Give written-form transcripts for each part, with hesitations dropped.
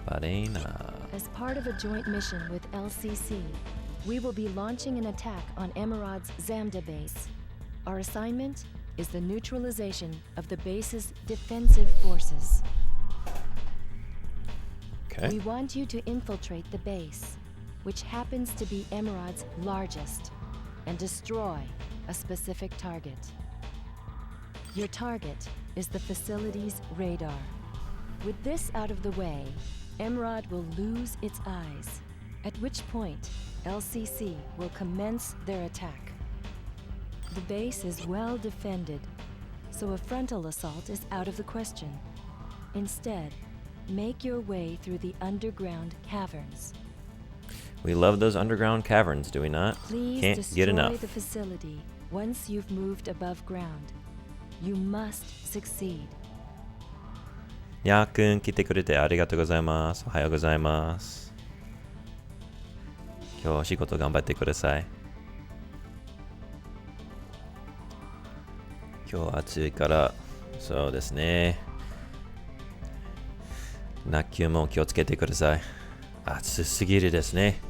Barena. As part of a joint mission with LCC, we will be launching an attack on Emerod's Zamda base. Our assignment is the neutralization of the base's defensive forces. Okay. We want you to infiltrate the base, which happens to be Emerod's largest, and destroy a specific target. Your target is the facility's radar. With this out of the way, Emerald will lose its eyes, at which point LCC will commence their attack. The base is well defended, so a frontal assault is out of the question. Instead, make your way through the underground caverns. We love those underground caverns, do we not? Please Can't get destroy enough. the facility once you've moved above ground. You must succeed. やーくん来てくれてありがとうございます。おはようございます。今日お仕事頑張ってください。今日暑いからそうですね。夏休も気をつけてください。暑すぎるですね。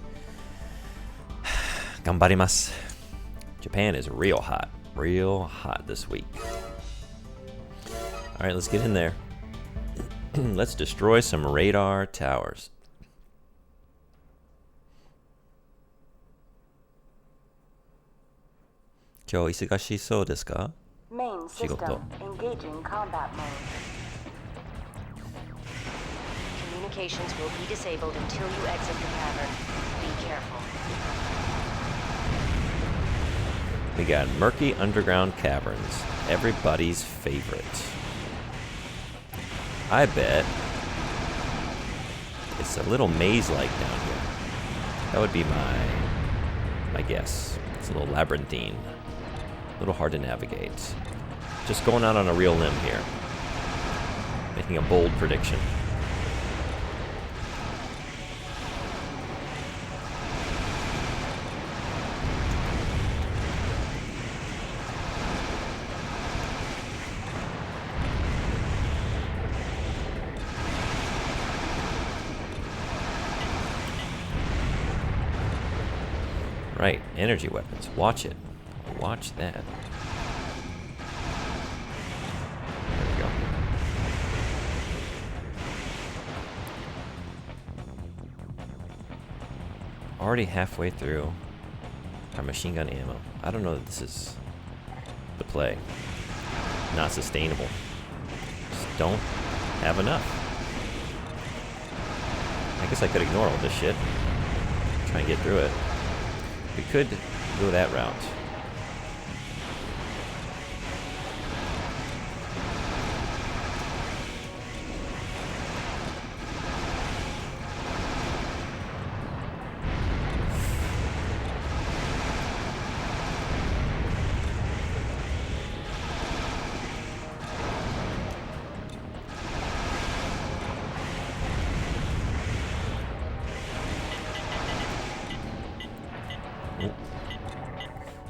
頑張ります。Japan is real hot this week. All right, let's get in there. Let's destroy some radar towers. Kyo isagashi sou desu ka? Main system engaging combat mode. Communications will be disabled until you exit the cavern. Be careful. We got murky underground caverns, everybody's favorite. I bet it's a little maze-like down here. That would be my guess. It's a little labyrinthine, a little hard to navigate. Just going out on a real limb here, making a bold prediction. Right, energy weapons. Watch it. Watch that. There we go. Already halfway through our machine gun ammo. I don't know that this is the play. Not sustainable. Just don't have enough. I guess I could ignore all this shit. Try and get through it. We could go that route.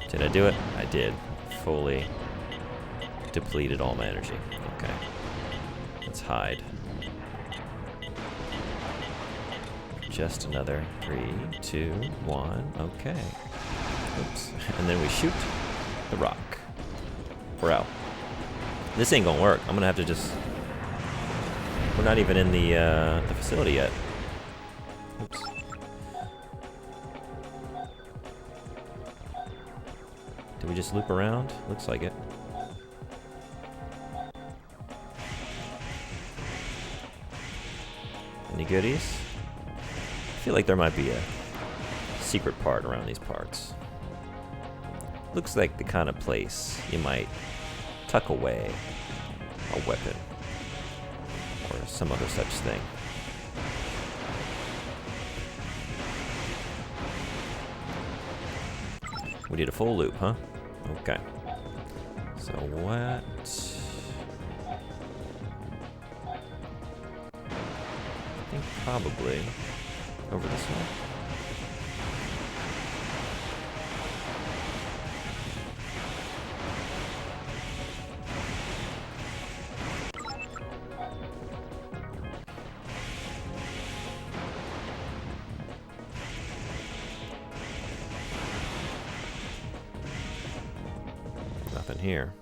Did I do it? I did. Fully depleted all my energy. Okay. Let's hide. Just another 3, 2, 1. Okay. Oops. And then we shoot the rock. We're out. This ain't gonna work. I'm gonna have to just... We're not even in the facility yet. Oops. Did we just loop around? Looks like it. Any goodies? I feel like there might be a secret part around these parts. Looks like the kind of place you might tuck away a weapon or some other such thing. We did a full loop, huh? Okay. So what? I think probably over this way. happen here.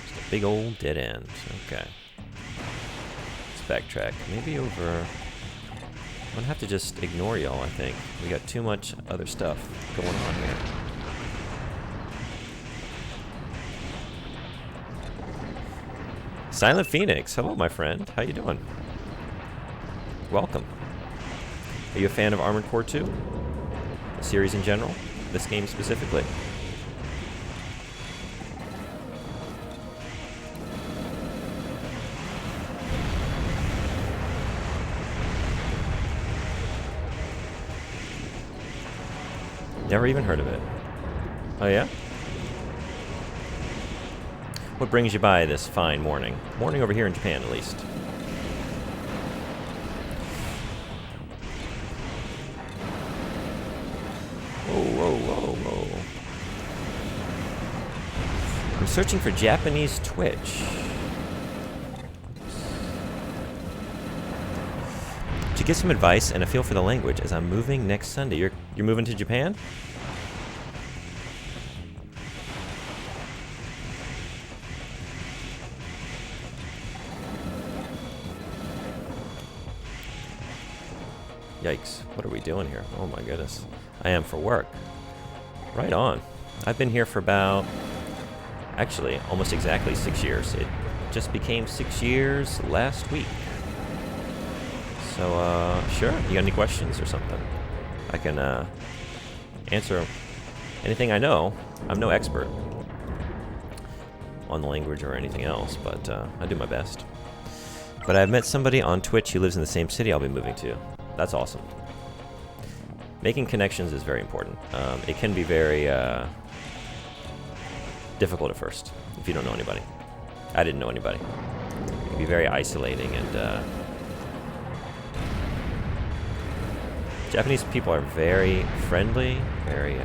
Just a big old dead end. Okay. Let's backtrack. Maybe over... I'm gonna have to just ignore y'all, I think. We got too much other stuff going on here. Silent Phoenix, hello my friend. How you doing? Welcome. Are you a fan of Armored Core 2? The series in general? This game specifically? Never even heard of it. Oh yeah? What brings you by this fine morning? Morning over here in Japan, at least. Whoa, whoa, whoa, whoa. I'm searching for Japanese Twitch. To get some advice and a feel for the language as I'm moving next Sunday. You're moving to Japan? Yikes, what are we doing here? Oh my goodness. I am for work. Right on. I've been here for about, actually, almost exactly 6 years. It just became 6 years last week. So, sure, you got any questions or something? I can, answer anything I know. I'm no expert on the language or anything else, but, I do my best. But I've met somebody on Twitch who lives in the same city I'll be moving to. That's awesome. Making connections is very important. It can be very difficult at first if you don't know anybody. I didn't know anybody. It can be very isolating, and Japanese people are very friendly, very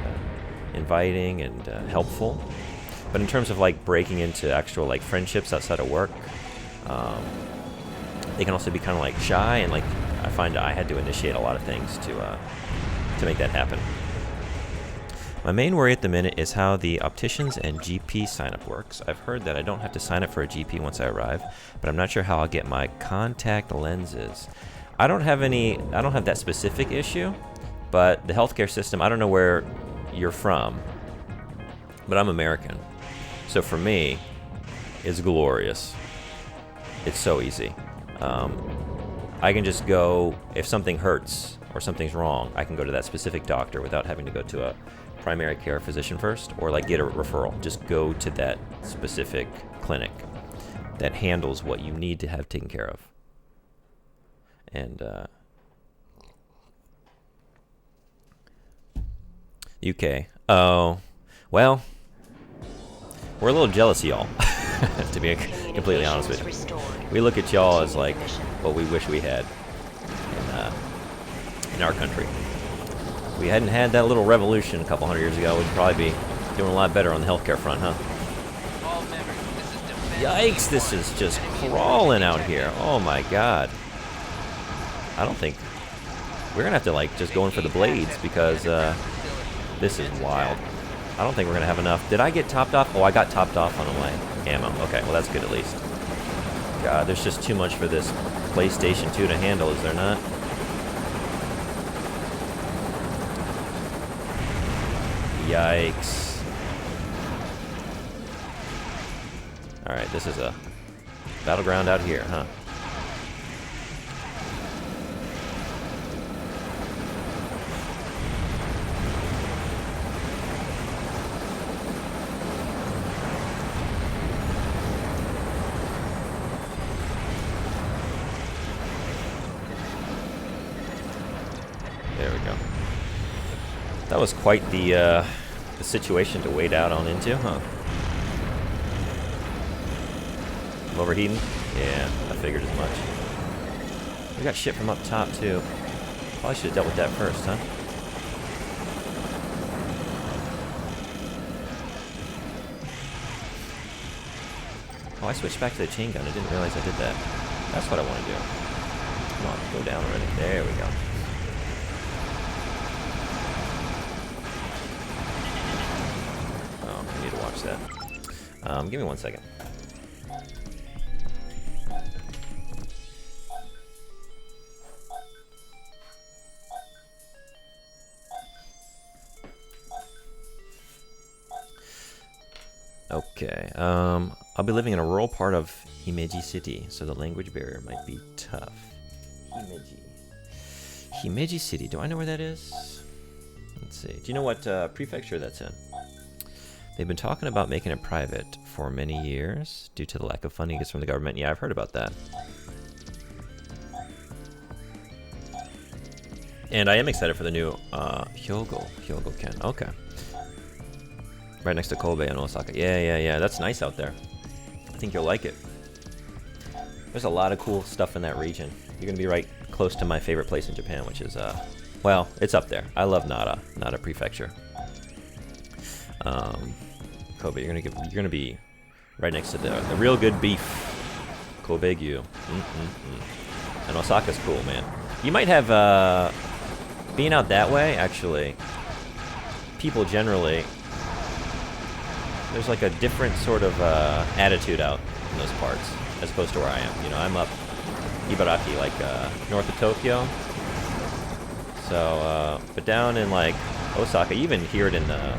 inviting, and helpful. But in terms of like breaking into actual like friendships outside of work, they can also be kind of like shy, and like I find I had to initiate a lot of things to make that happen. My main worry at the minute is how the opticians and GP sign-up works. I've heard that I don't have to sign up for a GP once I arrive, but I'm not sure how I'll get my contact lenses. I don't have that specific issue, but the healthcare system, I don't know where you're from, but I'm American. So for me, it's glorious. It's so easy. I can just go, if something hurts or something's wrong, I can go to that specific doctor without having to go to a primary care physician first, or like get a referral. Just go to that specific clinic that handles what you need to have taken care of. And UK. Oh, well, we're a little jealous of y'all, to be completely honest with you. We look at y'all as like what we wish we had in our country. If we hadn't had that little revolution a couple hundred years ago, we'd probably be doing a lot better on the healthcare front, huh? Yikes, this is just crawling out here. Oh my god. I don't think... We're gonna have to like just go in for the blades, because this is wild. I don't think we're gonna have enough. Did I get topped off? Oh, I got topped off on my ammo. Okay, well that's good at least. God, there's just too much for this PlayStation 2 to handle, is there not? Yikes. Alright, this is a battleground out here, huh? There we go. That was quite the situation to wade out on into, huh? I'm overheating? Yeah, I figured as much. We got shit from up top, too. Probably should have dealt with that first, huh? Oh, I switched back to the chain gun. I didn't realize I did that. That's what I want to do. Come on, go down already. There we go. Oh, I need to watch that. Give me 1 second. Okay, I'll be living in a rural part of Himeji City, so the language barrier might be tough. Himeji City, do I know where that is? Let's see, do you know what prefecture that's in? They've been talking about making it private for many years due to the lack of funding from the government. Yeah, I've heard about that. And I am excited for the new Hyogo-ken. Okay. Right next to Kobe and Osaka. Yeah. That's nice out there. I think you'll like it. There's a lot of cool stuff in that region. You're going to be right close to my favorite place in Japan, which is, well, it's up there. I love Nara Prefecture. Kobe, you're gonna be right next to the real good beef. Kobe-gyu. And Osaka's cool, man. You might have, being out that way, actually, people generally, there's like a different sort of attitude out in those parts as opposed to where I am. You know, I'm up Ibaraki, like north of Tokyo. So, but down in like Osaka, you even hear it in the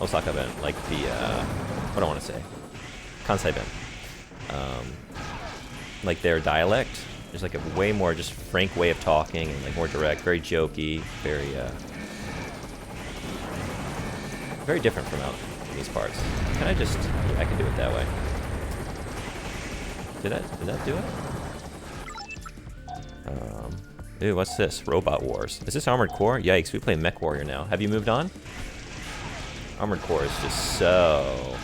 Osaka Ben, like the what do I want to say? Kansai Ben. Like their dialect, there's like a way more just frank way of talking and like more direct, very jokey, very different from out in these parts. Can I just, yeah, I can do it that way. Did that do it? Ooh, what's this? Robot Wars. Is this Armored Core? Yikes, we play Mech Warrior now. Have you moved on? Armored Core is just so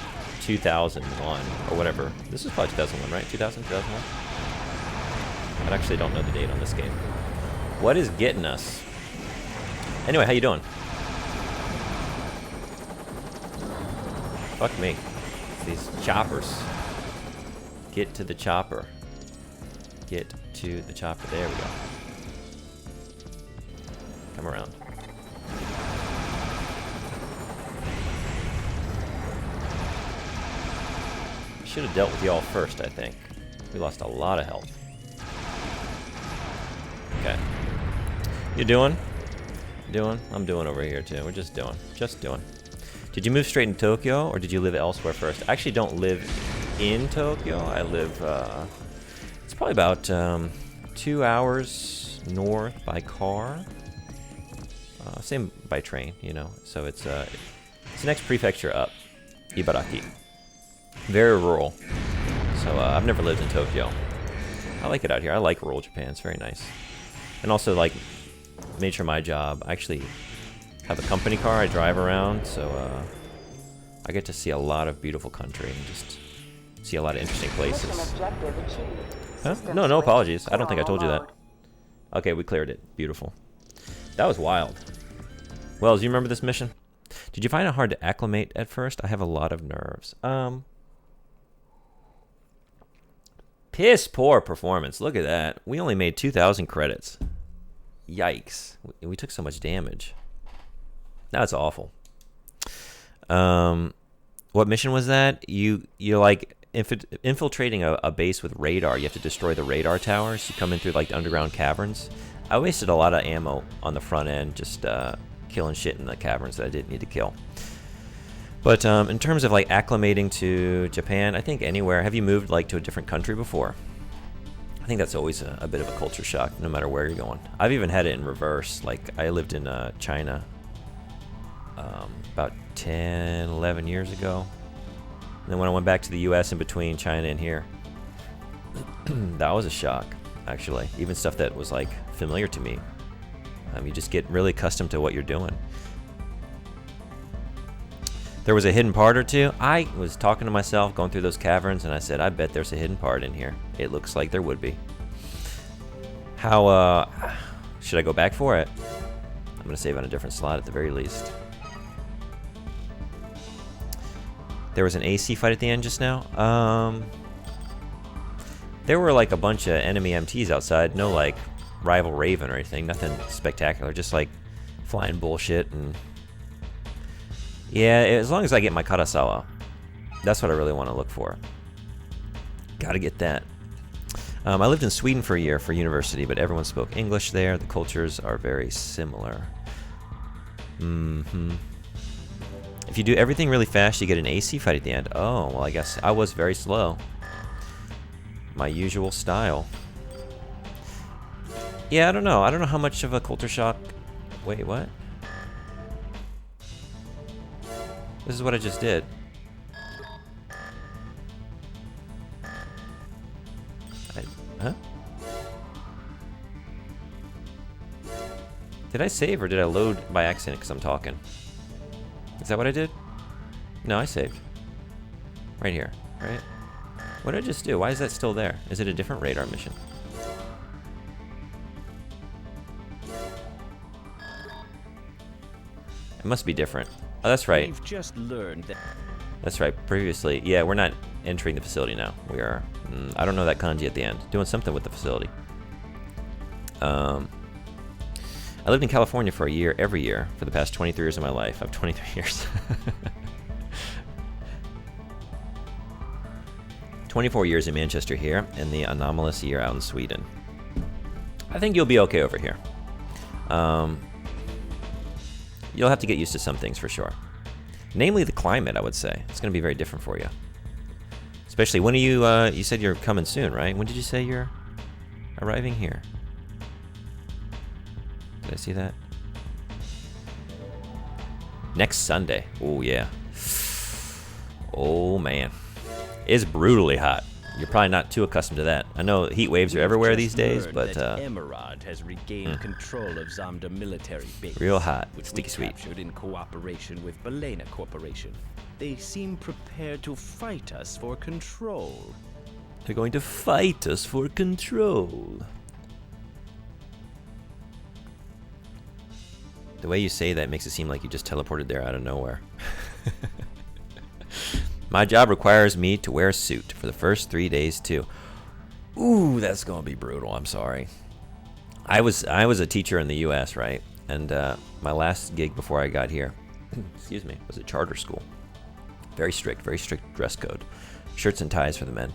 2001 or whatever. This is probably 2001, right? 2000, 2001? I actually don't know the date on this game. What is getting us? Anyway, how you doing? Fuck me. These choppers. Get to the chopper. Get to the chopper. There we go. Come around. Should have dealt with y'all first, I think. We lost a lot of health. Okay. You doing? Doing? I'm doing over here too. We're just doing. Just doing. Did you move straight in Tokyo, or did you live elsewhere first? I actually don't live in Tokyo. I live, it's probably about 2 hours north by car. Same by train, you know. So it's the next prefecture up, Ibaraki. Very rural. So I've never lived in Tokyo. I like it out here. I like rural Japan. It's very nice. And also, like, made sure my job, I actually have a company car. I drive around, so I get to see a lot of beautiful country and just see a lot of interesting places. Huh? No apologies. I don't think I told you that. Okay, we cleared it. Beautiful. That was wild. Wells, you remember this mission? Did you find it hard to acclimate at first? I have a lot of nerves. Piss poor performance. Look at that. We only made 2,000 credits. Yikes. We took so much damage. That's awful. What mission was that? You're like infiltrating a base with radar. You have to destroy the radar towers. You come in through like the underground caverns. I wasted a lot of ammo on the front end just killing shit in the caverns that I didn't need to kill. But in terms of like acclimating to Japan, I think anywhere. Have you moved like to a different country before? I think that's always a bit of a culture shock, no matter where you're going. I've even had it in reverse. Like I lived in China about 10, 11 years ago. And then when I went back to the U.S. in between China and here, that was a shock, actually. Even stuff that was like familiar to me. You just get really accustomed to what you're doing. There was a hidden part or two. I was talking to myself, going through those caverns, and I said, I bet there's a hidden part in here. It looks like there would be. How, should I go back for it? I'm going to save on a different slot at the very least. There was an AC fight at the end just now. There were like a bunch of enemy MTs outside. No like rival Raven or anything. Nothing spectacular. Just like flying bullshit and Yeah, as long as I get my Karasawa. That's what I really want to look for. Gotta get that. I lived in Sweden for a year for university, but everyone spoke English there. The cultures are very similar. If you do everything really fast, you get an AC fight at the end. Oh, well, I guess I was very slow. My usual style. Yeah, I don't know. I don't know how much of a culture shock... Wait, what? This is what I just did. Huh? Did I save or did I load by accident because I'm talking? Is that what I did? No, I saved. Right here, right? What did I just do? Why is that still there? Is it a different radar mission? It must be different. Oh, that's right. We've just learned that. That's right. Previously, yeah, we're not entering the facility now. We are. I don't know that kanji at the end. Doing something with the facility. I lived in California for a year, every year, for the past 23 years of my life. I have 23 years. 24 years in Manchester here, and the anomalous year out in Sweden. I think you'll be okay over here. You'll have to get used to some things for sure. Namely the climate, I would say. It's going to be very different for you. Especially, when are you, you said you're coming soon, right? When did you say you're arriving here? Did I see that? Next Sunday. Oh, yeah. Oh, man. It's brutally hot. You're probably not too accustomed to that. I know heat waves are everywhere these days, but Emerald has regained control of Zamda military base, real hot, which sticky we sweet. captured in cooperation with Balena Corporation. They seem prepared to fight us for control. They're going to fight us for control. The way you say that makes it seem like you just teleported there out of nowhere. My job requires me to wear a suit for the first 3 days too. Ooh, that's gonna be brutal. I'm sorry. I was a teacher in the U.S., right? And my last gig before I got here, excuse me, was a charter school. Very strict dress code. Shirts and ties for the men.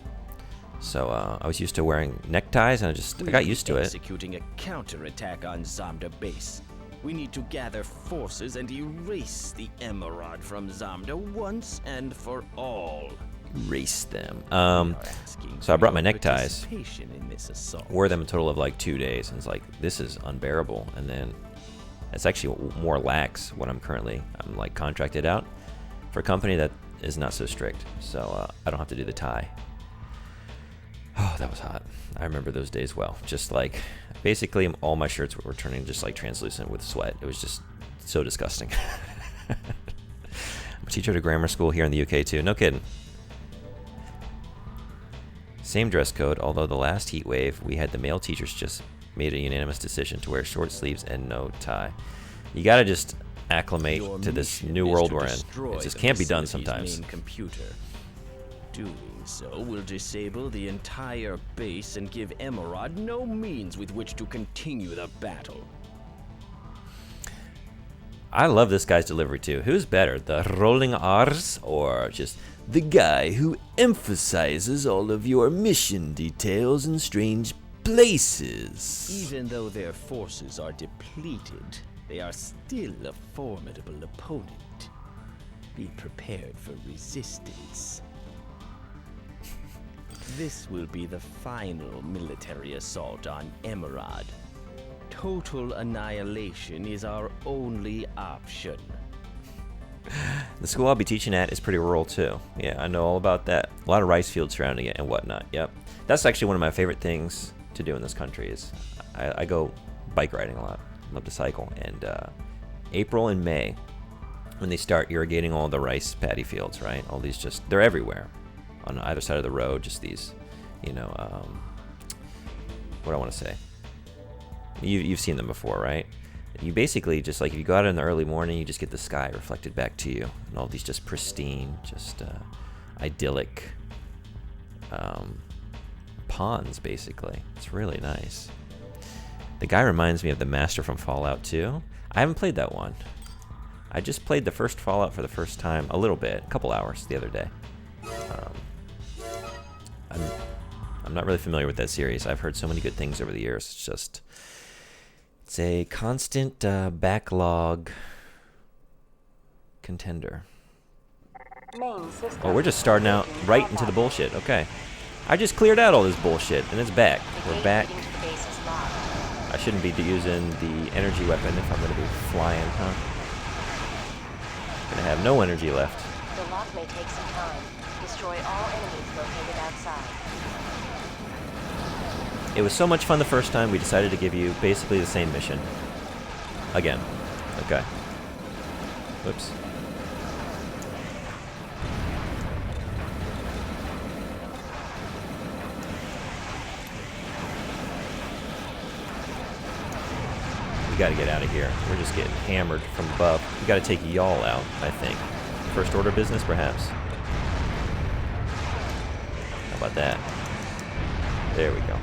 So I was used to wearing neckties, and I got used to it. Executing a counterattack on Zamda base. We need to gather forces and erase the Emerald from Zamda once and for all. Erase them. So I brought my neckties. In this assault. Wore them a total of like 2 days, and it's like, this is unbearable. And then it's actually more lax when I'm like contracted out for a company that is not so strict. So I don't have to do the tie. Oh, that was hot. I remember those days well. Just like, basically all my shirts were turning just like translucent with sweat. It was just so disgusting. I'm a teacher at a grammar school here in the UK too. No kidding. Same dress code, although the last heat wave, we had the male teachers just made a unanimous decision to wear short sleeves and no tie. You gotta just acclimate to this new world we're in. It just can't be done sometimes. Doing so will disable the entire base and give Emerald no means with which to continue the battle. I love this guy's delivery too. Who's better, the rolling R's or just the guy who emphasizes all of your mission details in strange places? Even though their forces are depleted, they are still a formidable opponent. Be prepared for resistance. This will be the final military assault on Emerald. Total annihilation is our only option. The school I'll be teaching at is pretty rural too. Yeah, I know all about that. A lot of rice fields surrounding it and whatnot. Yep. That's actually one of my favorite things to do in this country is I go bike riding a lot. Love to cycle. And April and May, when they start irrigating all the rice paddy fields, right? All these they're everywhere. On either side of the road, just these, you know, what do I want to say? You've seen them before, right? You basically just like, if you go out in the early morning, you just get the sky reflected back to you, and all these just pristine, just idyllic ponds, basically. It's really nice. The guy reminds me of the Master from Fallout 2. I haven't played that one. I just played the first Fallout for the first time a little bit, a couple hours the other day. I'm not really familiar with that series. I've heard so many good things over the years. It's a constant backlog contender. Oh, we're just starting out right into the bullshit. Okay. I just cleared out all this bullshit, and it's back. We're back. I shouldn't be using the energy weapon if I'm going to be flying, huh? Gonna have no energy left. The lock may take some time. Destroy all enemies located outside. It was so much fun the first time, we decided to give you basically the same mission. Again. Okay. Whoops. We gotta get out of here. We're just getting hammered from above. We gotta take y'all out, I think. First order business, perhaps. How about that? There we go.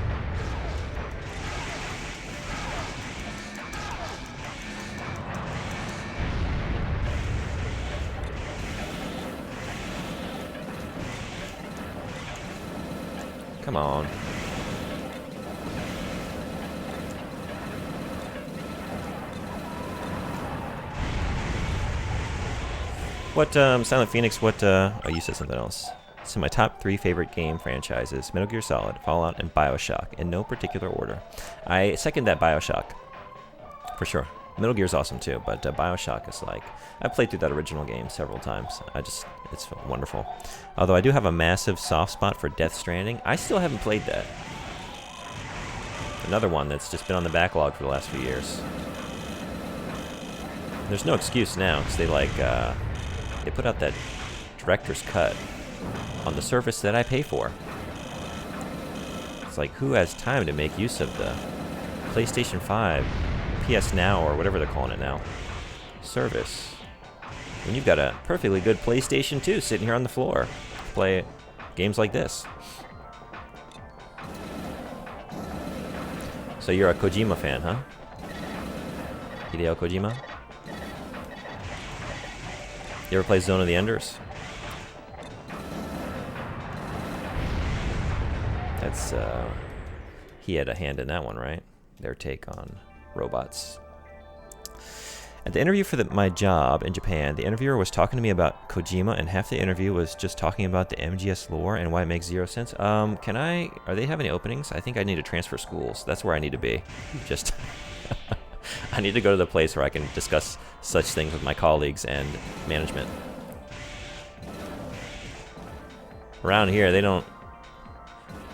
Come on. What, Silent Phoenix, what, oh, you said something else. So my top 3 favorite game franchises, Metal Gear Solid, Fallout, and BioShock, in no particular order. I second that BioShock, for sure. Metal Gear's awesome too, but BioShock is like, I've played through that original game several times. It's wonderful. Although I do have a massive soft spot for Death Stranding. I still haven't played that. Another one that's just been on the backlog for the last few years. There's no excuse now, because they put out that director's cut on the service that I pay for. It's like, who has time to make use of the PlayStation 5, PS Now, or whatever they're calling it now, service, when you've got a perfectly good PlayStation 2 sitting here on the floor to play games like this. So you're a Kojima fan, huh? Hideo Kojima? You ever play Zone of the Enders? That's, he had a hand in that one, right? Their take on robots. At the interview for my job in Japan, the interviewer was talking to me about Kojima, and half the interview was just talking about the MGS lore and why it makes zero sense. Are they have any openings? I think I need to transfer schools. That's where I need to be. Just, I need to go to the place where I can discuss such things with my colleagues and management. Around here, they don't...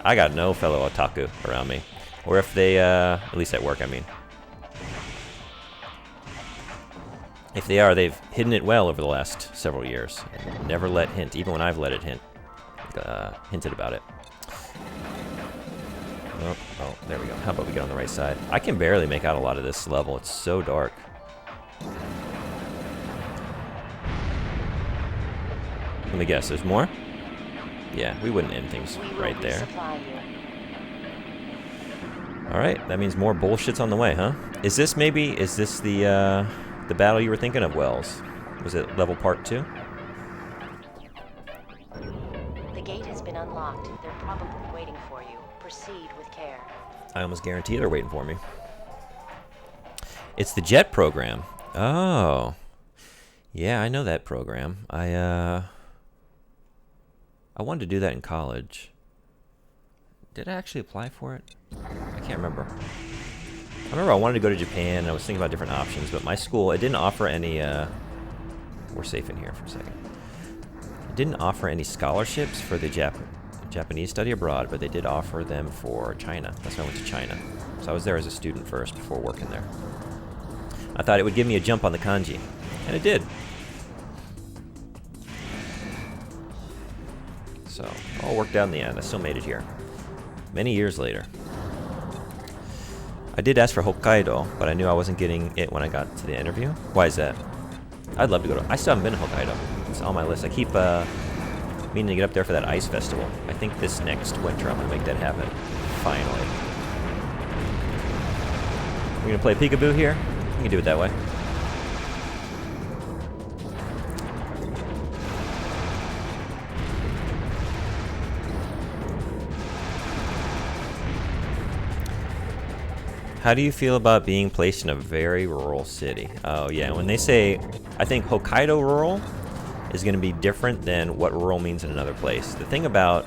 I got no fellow otaku around me. Or if they, at least at work, I mean. If they are, they've hidden it well over the last several years. And never let hint, even when I've let it hinted about it. Oh, there we go. How about we get on the right side? I can barely make out a lot of this level. It's so dark. Let me guess, there's more? Yeah, we wouldn't end things right there. Alright, that means more bullshit's on the way, huh? Is this the battle you were thinking of, Wells? Was it level part 2? The gate has been unlocked. They're probably waiting for you. Proceed with care. I almost guarantee they're waiting for me. It's the JET program. Oh. Yeah, I know that program. I wanted to do that in college. Did I actually apply for it? I can't remember. I remember I wanted to go to Japan, and I was thinking about different options, but my school, it didn't offer any, we're safe in here for a second. It didn't offer any scholarships for the Japanese study abroad, but they did offer them for China. That's why I went to China. So I was there as a student first before working there. I thought it would give me a jump on the kanji, and it did. So, all worked out in the end. I still made it here. Many years later. I did ask for Hokkaido, but I knew I wasn't getting it when I got to the interview. Why is that? I'd love to go to... I still haven't been to Hokkaido. It's on my list. I keep meaning to get up there for that ice festival. I think this next winter I'm going to make that happen. Finally. We're going to play peekaboo here? We can do it that way. How do you feel about being placed in a very rural city? Oh yeah, when they say, I think Hokkaido rural is going to be different than what rural means in another place. The thing about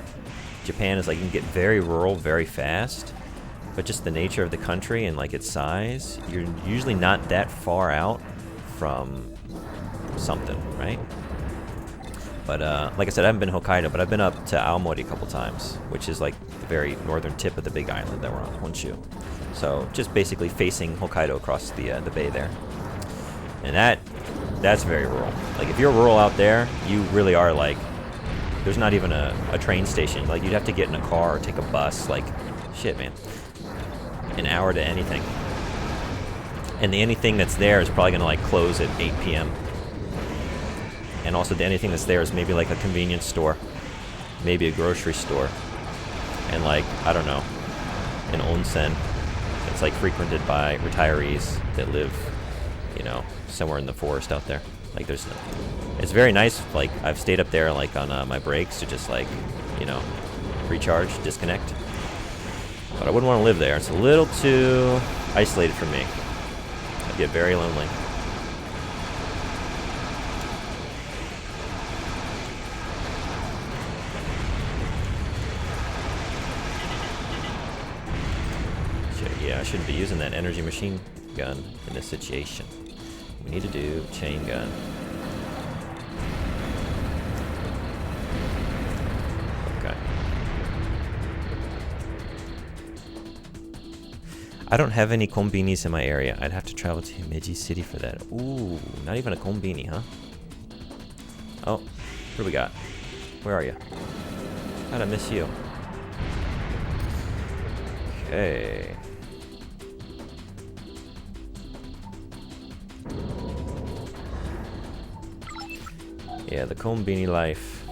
Japan is like you can get very rural very fast, but just the nature of the country and like its size, you're usually not that far out from something, right? But like I said, I haven't been to Hokkaido, but I've been up to Aomori a couple times, which is like the very northern tip of the big island that we're on, Honshu. So just basically facing Hokkaido across the bay there. And that's very rural. Like if you're rural out there, you really are like, there's not even a train station. Like you'd have to get in a car or take a bus. Like, shit, man. An hour to anything. And the anything that's there is probably gonna like close at 8 p.m. And also the anything that's there is maybe like a convenience store, maybe a grocery store, and like, I don't know, an onsen that's like frequented by retirees that live, you know, somewhere in the forest out there. Like there's, it's very nice. Like I've stayed up there like on my breaks to just like, you know, recharge, disconnect. But I wouldn't want to live there. It's a little too isolated for me. I'd get very lonely. Yeah, I shouldn't be using that energy machine gun in this situation. We need to do chain gun. Okay. I don't have any konbinis in my area. I'd have to travel to Himeji City for that. Ooh, not even a konbini, huh? Oh, what do we got? Where are you? How'd I miss you? Okay. Yeah, the konbini life.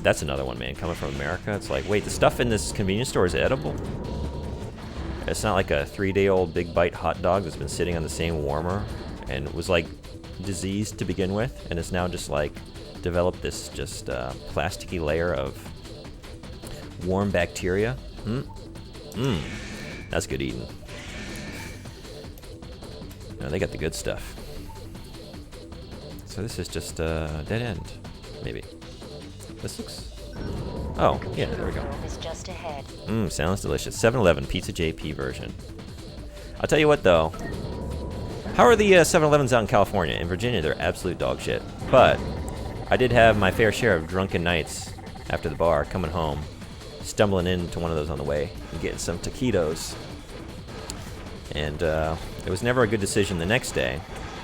That's another one, man. Coming from America, it's like, wait, the stuff in this convenience store is edible? It's not like a 3-day-old big bite hot dog that's been sitting on the same warmer and was like diseased to begin with, and it's now just like developed this just plasticky layer of warm bacteria. That's good eating. No, they got the good stuff. So this is just a dead end, maybe. This looks... Oh, yeah, there we go. Is just ahead. Sounds delicious. 7-Eleven Pizza JP version. I'll tell you what, though. How are the 7-Elevens out in California? In Virginia, they're absolute dog shit. But I did have my fair share of drunken nights after the bar, coming home, stumbling into one of those on the way, and getting some taquitos. And it was never a good decision the next day.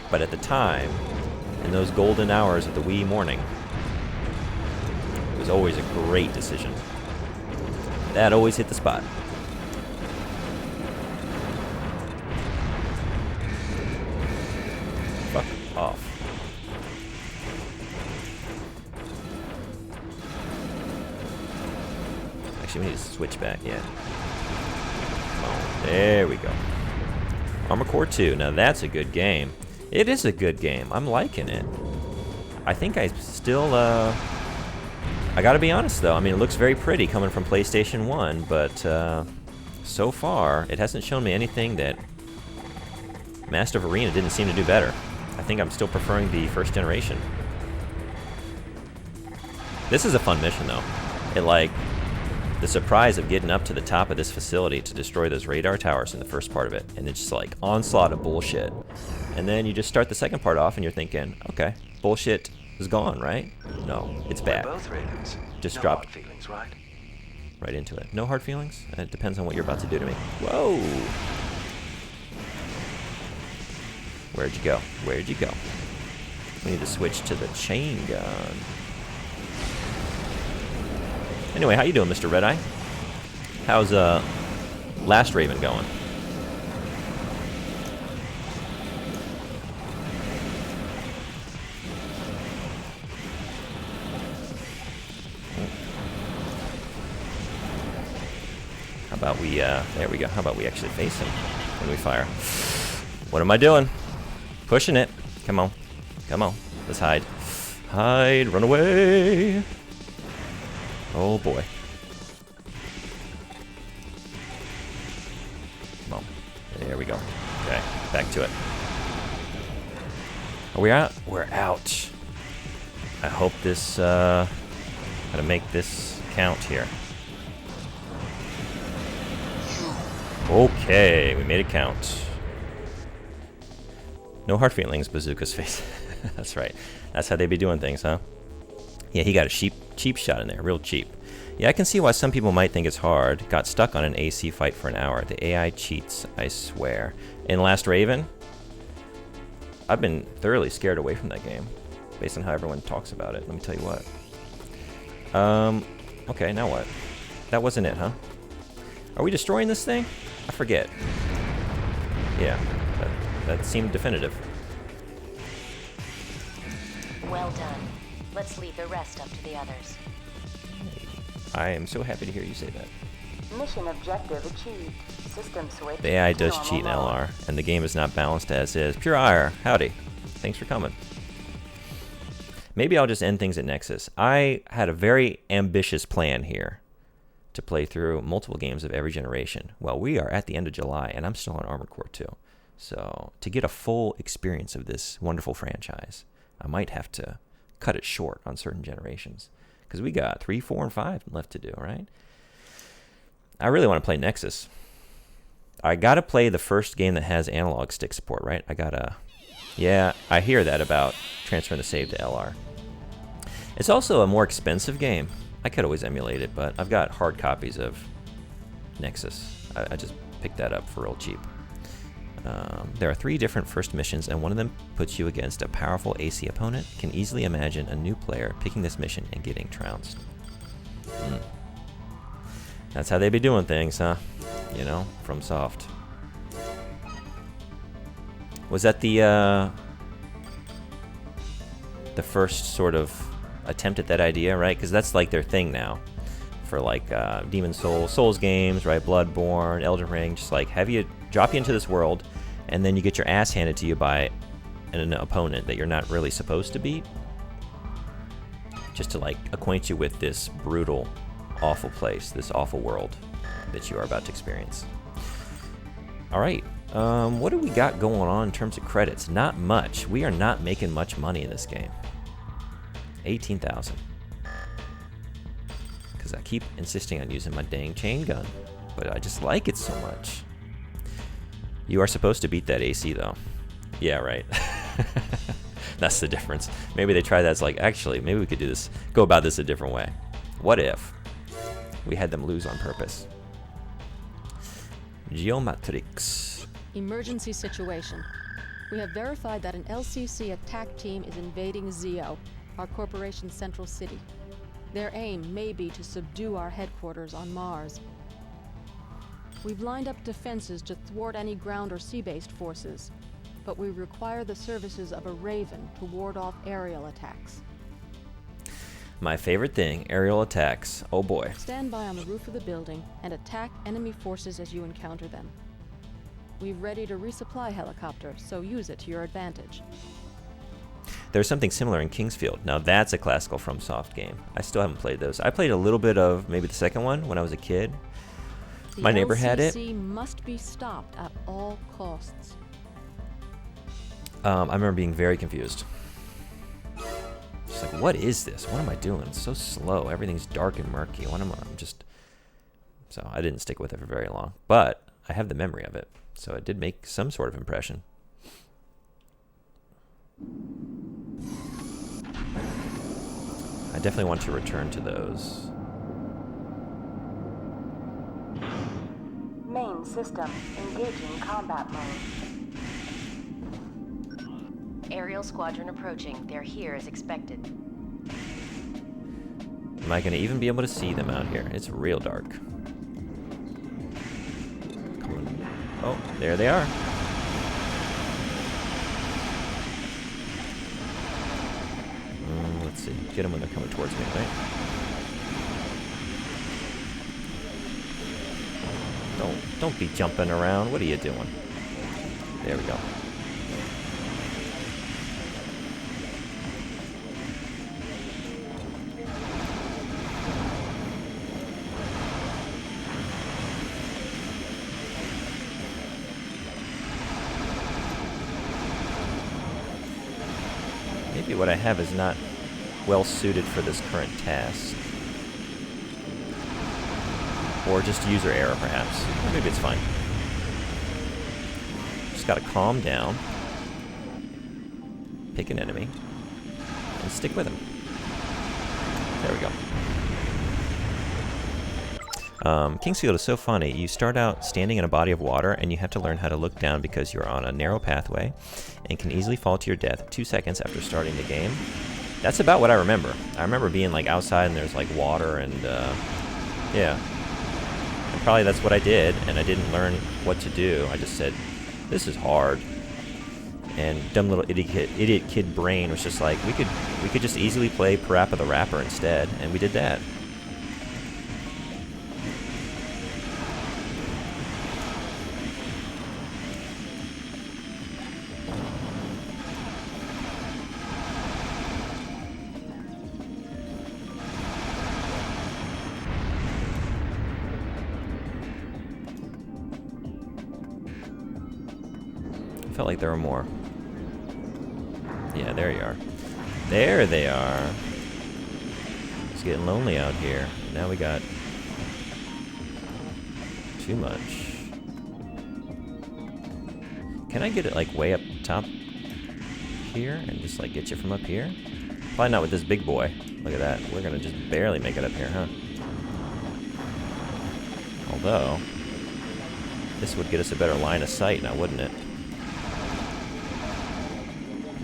But at the time, in those golden hours of the wee morning, it was always a great decision. That always hit the spot. Fuck off. Actually, we need to switch back, yeah. Come on, there we go. Armor Core 2, now that's a good game. It is a good game. I'm liking it. I think I still, I gotta be honest though, I mean it looks very pretty coming from PlayStation 1, but so far it hasn't shown me anything that Master of Arena didn't seem to do better. I think I'm still preferring the first generation. This is a fun mission though. It like, the surprise of getting up to the top of this facility to destroy those radar towers in the first part of it, and it's just like onslaught of bullshit. And then you just start the second part off and you're thinking, okay, bullshit is gone, right? No, it's bad. We're both ravens. Just no dropped hard feelings, right? right into it. No hard feelings? It depends on what you're about to do to me. Whoa! Where'd you go? Where'd you go? We need to switch to the chain gun. Anyway, how you doing, Mr. Red Eye? How's Last Raven going? How about we, there we go. How about we actually face him when we fire? What am I doing? Pushing it. Come on. Come on. Let's hide. Hide. Run away. Oh boy. back to it. Are we out? We're out. I hope this, gotta make this count here. Okay, we made it count. No hard feelings, Bazooka's face. That's right. That's how they be doing things, huh? Yeah, he got a cheap shot in there, real cheap. Yeah, I can see why some people might think it's hard. Got stuck on an AC fight for an hour. The AI cheats, I swear. In Last Raven, I've been thoroughly scared away from that game, based on how everyone talks about it. Let me tell you what. Okay, now what? That wasn't it, huh? Are we destroying this thing? I forget. Yeah, that seemed definitive. Well done. Let's leave the rest up to the others. I am so happy to hear you say that. Mission objective achieved. System switch. The AI to does normal cheat in mode. LR, and the game is not balanced as is. Pure ire, howdy. Thanks for coming. Maybe I'll just end things at Nexus. I had a very ambitious plan here to play through multiple games of every generation. Well, we are at the end of July, and I'm still on Armored Core 2. So to get a full experience of this wonderful franchise, I might have to cut it short on certain generations. Because we got 3, 4, and 5 left to do, right? I really want to play Nexus. I got to play the first game that has analog stick support, right? Yeah, I hear that about transferring the save to LR. It's also a more expensive game. I could always emulate it, but I've got hard copies of Nexus. I just picked that up for real cheap. There are 3 different first missions, and one of them puts you against a powerful AC opponent. Can easily imagine a new player picking this mission and getting trounced. That's how they be doing things, huh? You know, from Soft. Was that the first sort of attempt at that idea, right? Because that's like their thing now. For like Demon Souls games, right? Bloodborne, Elden Ring, just like drop you into this world, and then you get your ass handed to you by an opponent that you're not really supposed to beat, just to like acquaint you with this brutal, awful place, this awful world that you are about to experience. All right, what do we got going on in terms of credits? Not much. We are not making much money in this game. 18,000. Because I keep insisting on using my dang chain gun, but I just like it so much. You are supposed to beat that AC though. Yeah, right. That's the difference. Maybe they try that as like, actually, maybe we could do this, go about this a different way. What if we had them lose on purpose? Geomatrix. Emergency situation. We have verified that an LCC attack team is invading Zeo, our corporation's central city. Their aim may be to subdue our headquarters on Mars. We've lined up defenses to thwart any ground or sea-based forces, but we require the services of a Raven to ward off aerial attacks. My favorite thing, aerial attacks. Oh boy. Stand by on the roof of the building and attack enemy forces as you encounter them. We've readied a resupply helicopter, so use it to your advantage. There's something similar in Kingsfield. Now that's a classical FromSoft game. I still haven't played those. I played a little bit of maybe the second one when I was a kid. My neighbor had it. The LCC must be stopped at all costs. I remember being very confused. Just like, what is this? What am I doing? It's so slow. Everything's dark and murky. What am I? I'm just... So I didn't stick with it for very long. But I have the memory of it. So it did make some sort of impression. I definitely want to return to those. Main system engaging combat mode. Aerial squadron approaching. They're here as expected. Am I going to even be able to see them out here? It's real dark. Come on. Oh, there they are. Let's see. Get them when they're coming towards me, right? Don't be jumping around. What are you doing? There we go. maybe what I have is not well suited for this current task. Or just user error, perhaps. Or maybe it's fine. Just gotta calm down. Pick an enemy. And stick with him. There we go. Kingsfield is so funny. You start out standing in a body of water, and you have to learn how to look down because you're on a narrow pathway and can easily fall to your death 2 seconds after starting the game. That's about what I remember. I remember being like outside and there's like water and yeah. And probably that's what I did, and I didn't learn what to do. I just said, this is hard. And dumb little idiot kid brain was just like, we could just easily play Parappa the Rapper instead, and we did that. I felt like there were more. Yeah, there you are. There they are. It's getting lonely out here. Now we got too much. Can I get it like way up top here and just like get you from up here? Probably not with this big boy. Look at that. We're gonna just barely make it up here, huh? Although, this would get us a better line of sight now, wouldn't it?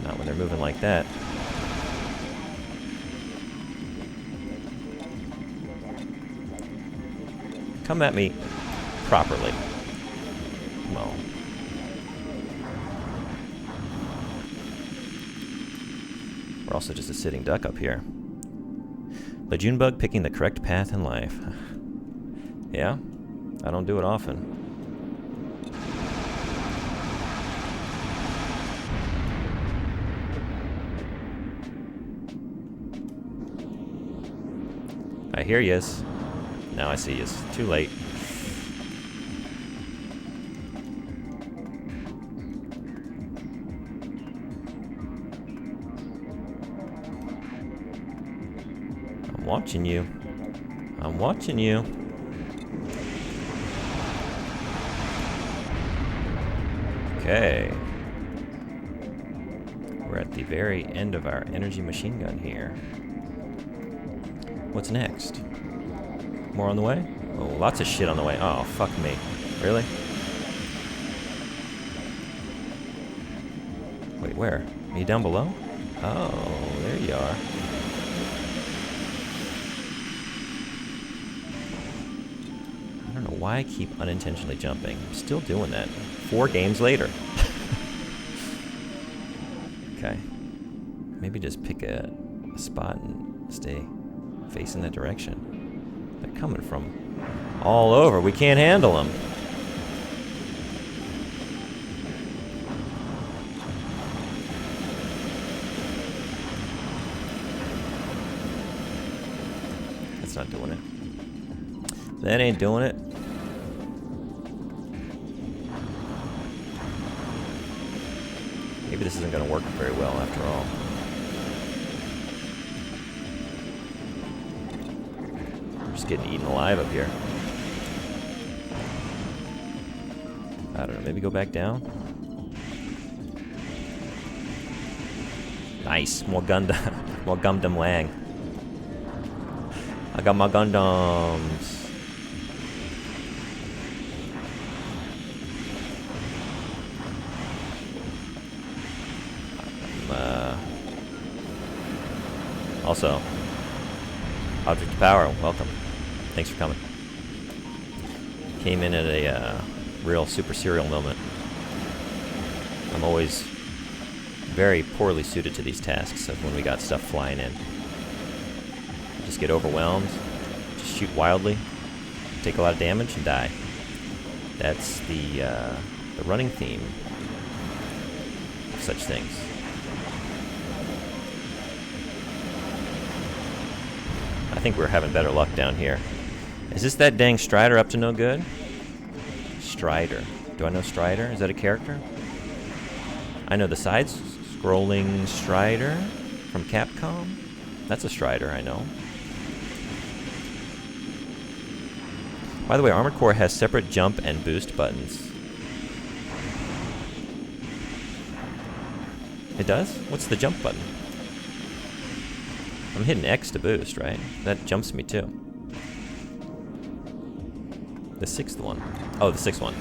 Not when they're moving like that. Come at me properly. Come on. We're also just a sitting duck up here. The Junebug picking the correct path in life. Yeah? I don't do it often. I hear yous. Now I see yous. Too late. I'm watching you. I'm watching you. Okay. We're at the very end of our energy machine gun here. What's next? More on the way? Oh, lots of shit on the way. Oh, fuck me. Really? Wait, where? Are you down below? Oh, there you are. I don't know why I keep unintentionally jumping. I'm still doing that. 4 games later. Okay. Maybe just pick a spot and stay facing that direction. They're coming from all over. We can't handle them. That's not doing it. That ain't doing it. Maybe this isn't going to work very well after all. Just getting eaten alive up here. I don't know, maybe go back down? Nice, more Gundam, more Gundam Lang. I got my Gundams. Also, Object of Power, welcome. Thanks for coming. Came in at a real super serial moment. I'm always very poorly suited to these tasks of when we got stuff flying in. Just get overwhelmed, just shoot wildly, take a lot of damage, and die. That's the running theme of such things. I think we're having better luck down here. Is this that dang Strider up to no good? Strider. Do I know Strider? Is that a character? I know the side-scrolling Strider. from Capcom. That's a Strider, I know. By the way, Armored Core has separate jump and boost buttons. It does? What's the jump button? I'm hitting X to boost, right? That jumps me too. The sixth one. Oh, the sixth one.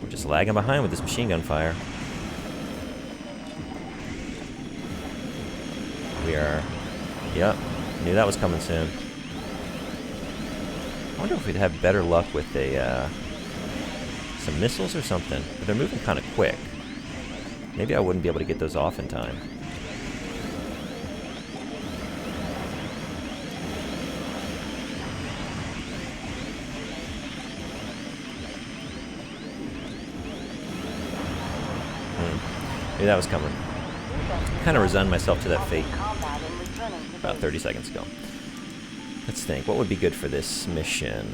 We're just lagging behind with this machine gun fire. We are... Yep. Knew that was coming soon. I wonder if we'd have better luck with a, some missiles or something. But they're moving kind of quick. Maybe I wouldn't be able to get those off in time. Maybe that was coming. Kind of resigned myself to that fate about 30 seconds ago. Let's think. What would be good for this mission?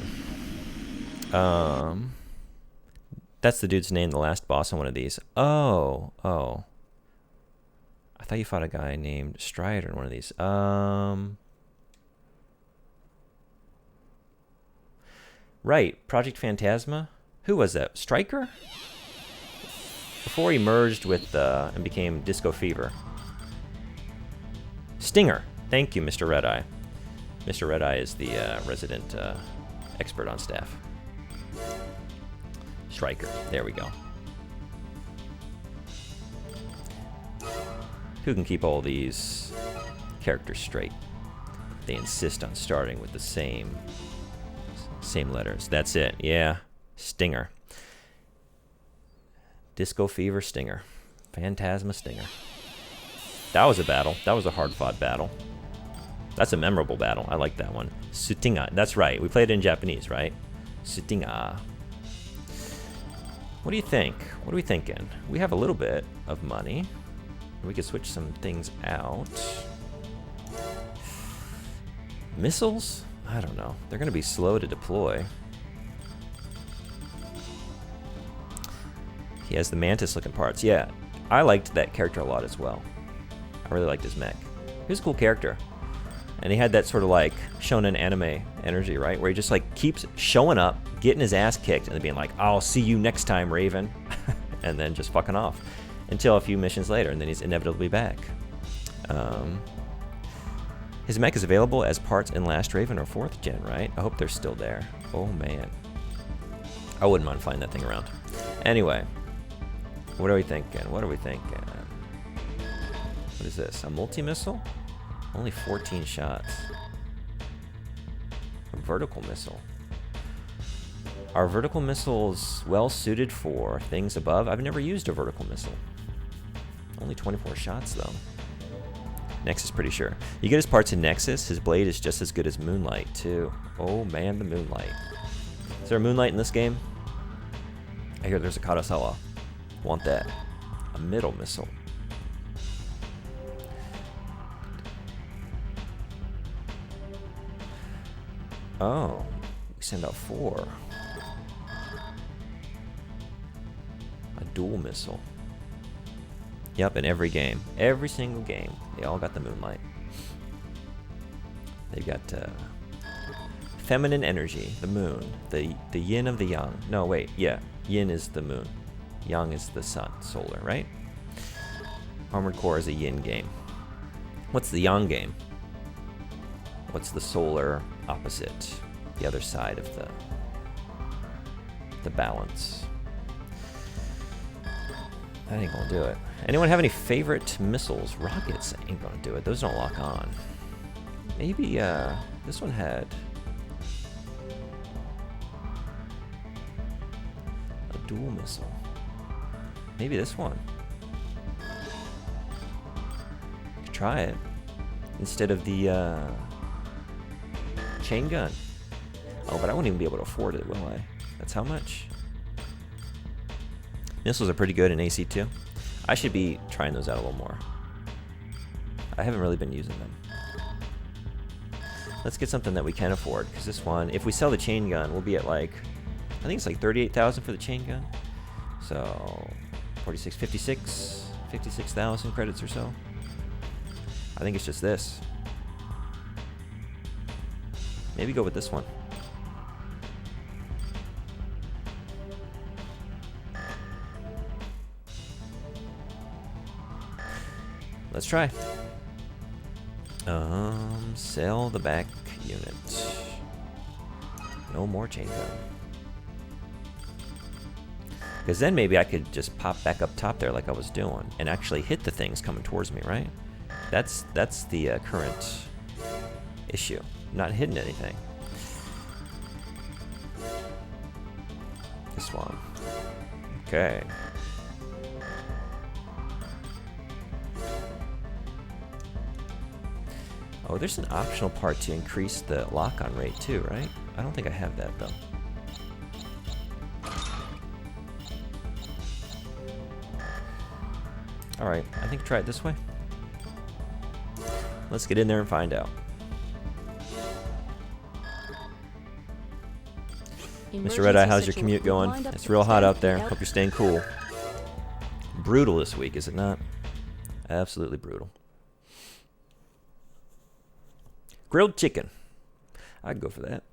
That's the dude's name, the last boss on one of these. Oh. I thought you fought a guy named Strider in one of these. Right. Project Phantasma? Who was that? Striker? Before he merged with and became Disco Fever. Stinger. Thank you, Mr. Red-Eye. Mr. Red-Eye is the resident expert on staff. Striker. There we go. Who can keep all these characters straight? They insist on starting with the same letters. That's it. Yeah. Stinger. Disco Fever Stinger. Phantasma Stinger. That was a battle. That was a hard-fought battle. That's a memorable battle. I like that one. Sutinga. That's right. We played it in Japanese, right? Sutinga. What do you think? What are we thinking? We have a little bit of money. We could switch some things out. Missiles? I don't know. They're going to be slow to deploy. He has the mantis-looking parts. Yeah, I liked that character a lot as well. I really liked his mech. He was a cool character. And he had that sort of like shonen anime energy, right? Where he just like keeps showing up, getting his ass kicked, and then being like, I'll see you next time, Raven. And then just fucking off. Until a few missions later, and then he's inevitably back. His mech is available as parts in Last Raven or 4th Gen, right? I hope they're still there. Oh man. I wouldn't mind finding that thing around. Anyway. What are we thinking? What are we thinking? What is this? A multi-missile? Only 14 shots. A vertical missile. Are vertical missiles well suited for things above? I've never used a vertical missile. Only 24 shots though. Nexus, pretty sure. You get his parts in Nexus. His blade is just as good as Moonlight too. Oh man, the Moonlight. Is there a Moonlight in this game? I hear there's a Karasawa. Want that. A middle missile. Oh, we send out 4. A dual missile. Yep, in every game. Every single game. They all got the Moonlight. They've got feminine energy, the moon. The yin of the yang. No, wait, yeah. Yin is the moon. Yang is the sun, solar, right? Armored Core is a yin game. What's the yang game? What's the solar opposite? The other side of the balance. That ain't gonna do it. Anyone have any favorite missiles? Rockets ain't gonna do it. Those don't lock on. Maybe this one had a dual missile. Maybe this one. Could try it instead of the chain gun. Oh, but I won't even be able to afford it, will I? That's how much? Missiles are pretty good in AC2. I should be trying those out a little more. I haven't really been using them. Let's get something that we can afford, because this one, if we sell the chain gun, we'll be at like, I think it's like 38,000 for the chain gun. So 46, 56, 56,000 credits or so. I think it's just this. Maybe go with this one. Let's try. Sell the back unit. No more chain gun. Because then maybe I could just pop back up top there like I was doing and actually hit the things coming towards me, right? That's the current issue. I'm not hitting anything. This one. Okay. Oh, there's an optional part to increase the lock-on rate too, right? I don't think I have that though. Alright, I think try it this way. Let's get in there and find out. Mr. Red Eye, how's your commute going? It's real hot out there. Hope you're staying cool. Brutal this week, is it not? Absolutely brutal. Grilled chicken. I'd go for that.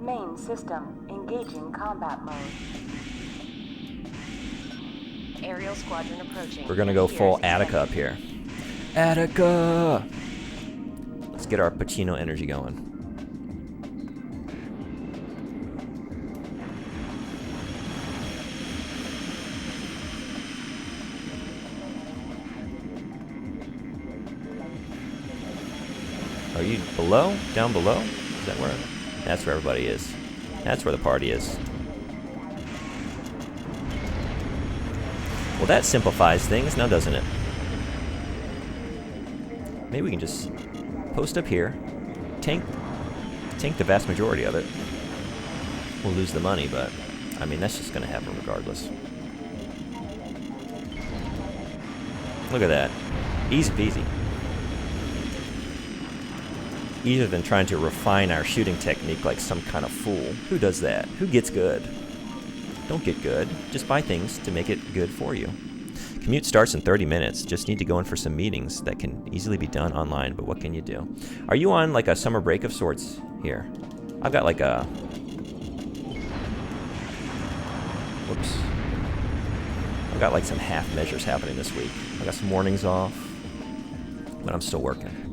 Main system engaging combat mode. Aerial squadron approaching. We're gonna go full Attica up here. Attica! Let's get our Pacino energy going. Are you below? Down below? Is that where? That's where everybody is. That's where the party is. Well, that simplifies things now, doesn't it? Maybe we can just post up here, tank the vast majority of it. We'll lose the money, but I mean that's just gonna happen regardless. Look at that. Easy peasy. Easier than trying to refine our shooting technique like some kind of fool. Who does that? Who gets good? Don't get good. Just buy things to make it good for you. Commute starts in 30 minutes. Just need to go in for some meetings that can easily be done online, but what can you do? Are you on like a summer break of sorts here? I've got like a... Whoops. I've got like some half measures happening this week. I got some mornings off, but I'm still working.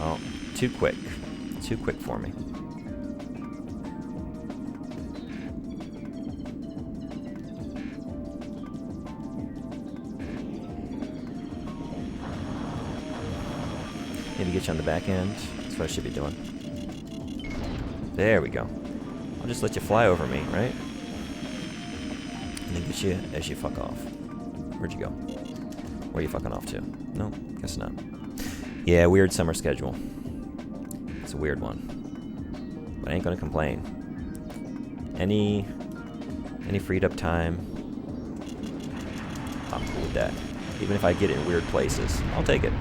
Oh, too quick. Too quick for me. Maybe get you on the back end. That's what I should be doing. There we go. I'll just let you fly over me, right? And then get you as you fuck off. Where'd you go? Where are you fucking off to? No, guess not. Yeah, weird summer schedule. It's a weird one. But I ain't gonna complain. Any freed up time, I'm cool with that. Even if I get it in weird places, I'll take it.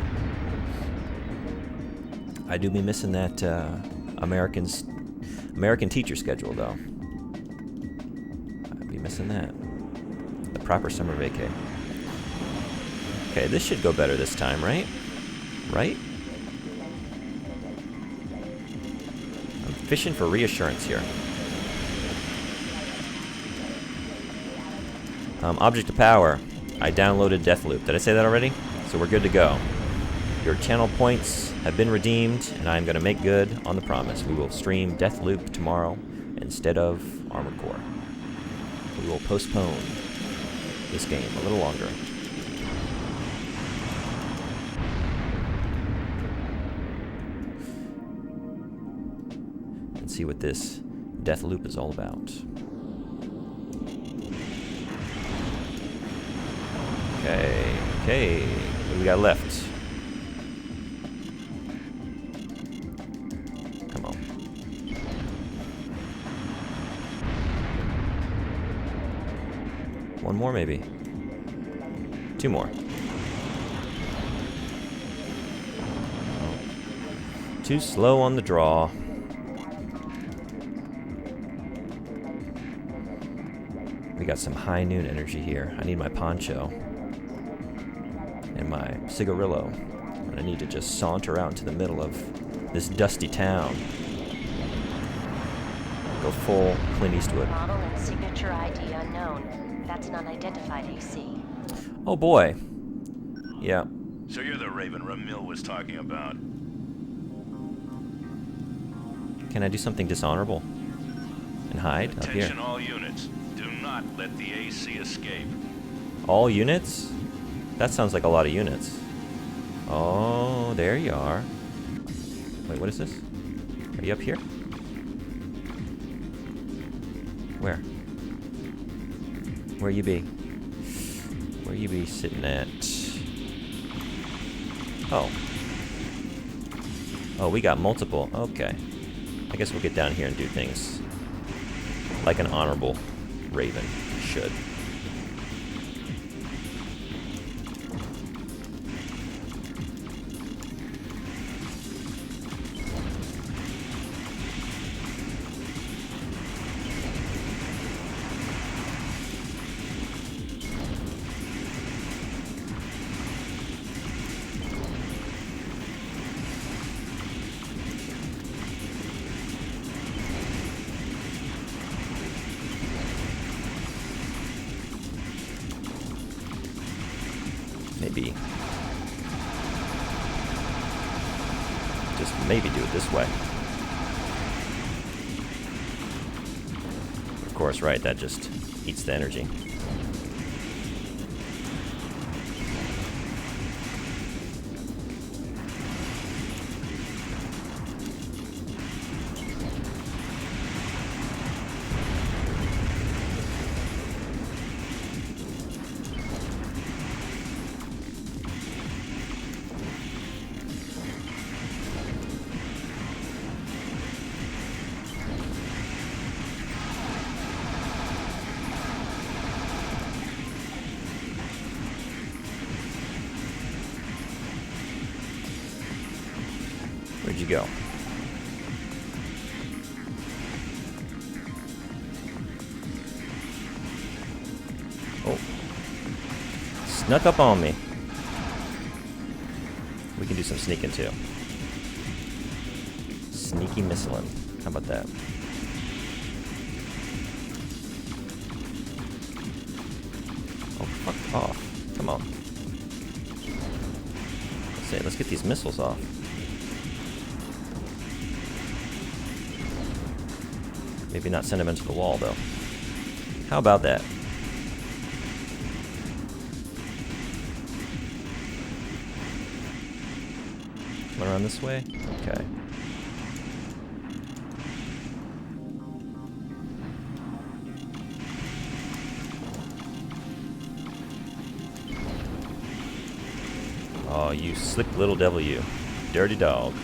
I do be missing that American teacher schedule, though. I'd be missing that. The proper summer vacay. Okay, this should go better this time, right? Right? I'm fishing for reassurance here. Object of power. I downloaded Deathloop. Did I say that already? So we're good to go. Your channel points have been redeemed, and I'm going to make good on the promise. We will stream Deathloop tomorrow instead of Armored Core. We will postpone this game a little longer. And see what this Deathloop is all about. Okay, what do we got left? Come on. One more, maybe. Two more. Too slow on the draw. We got some high noon energy here. I need my poncho and my cigarillo. And I need to just saunter out into the middle of this dusty town. Go full Clint Eastwood. Model and signature ID unknown. That's an unidentified AC. Oh boy. Yeah. So you're the Raven Ramil was talking about. Can I do something dishonorable? And hide up here? Attention all units. Do not let the AC escape. All units? That sounds like a lot of units. Oh, there you are. Wait, what is this? Are you up here? Where? Where you be? Where you be sitting at? Oh. Oh, we got multiple. Okay. I guess we'll get down here and do things like an honorable Raven should. Maybe. Just maybe do it this way. Of course, right, that just eats the energy. Where'd you go? Oh. Snuck up on me. We can do some sneaking too. Sneaky missiling. How about that? Oh, fuck off. Come on. Let's get these missiles off. Maybe not send them into the wall, though. How about that? Come around this way? Okay. Oh, you slick little devil, you. Dirty dog.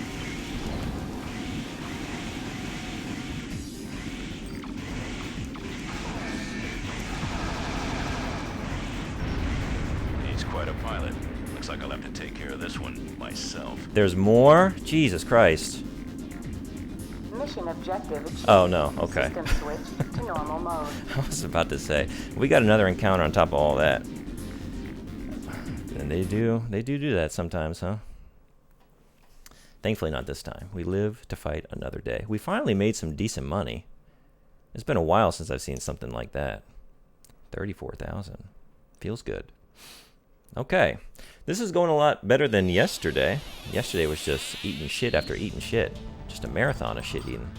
Pilot. Looks like I'll have to take care of this one myself. There's more? Jesus Christ. Mission objective achieved. Oh no, okay. System switch to normal mode. I was about to say, we got another encounter on top of all that. And they do that sometimes, huh? Thankfully not this time. We live to fight another day. We finally made some decent money. It's been a while since I've seen something like that. 34,000. Feels good. Okay, this is going a lot better than yesterday. Yesterday was just eating shit after eating shit. Just a marathon of shit eating.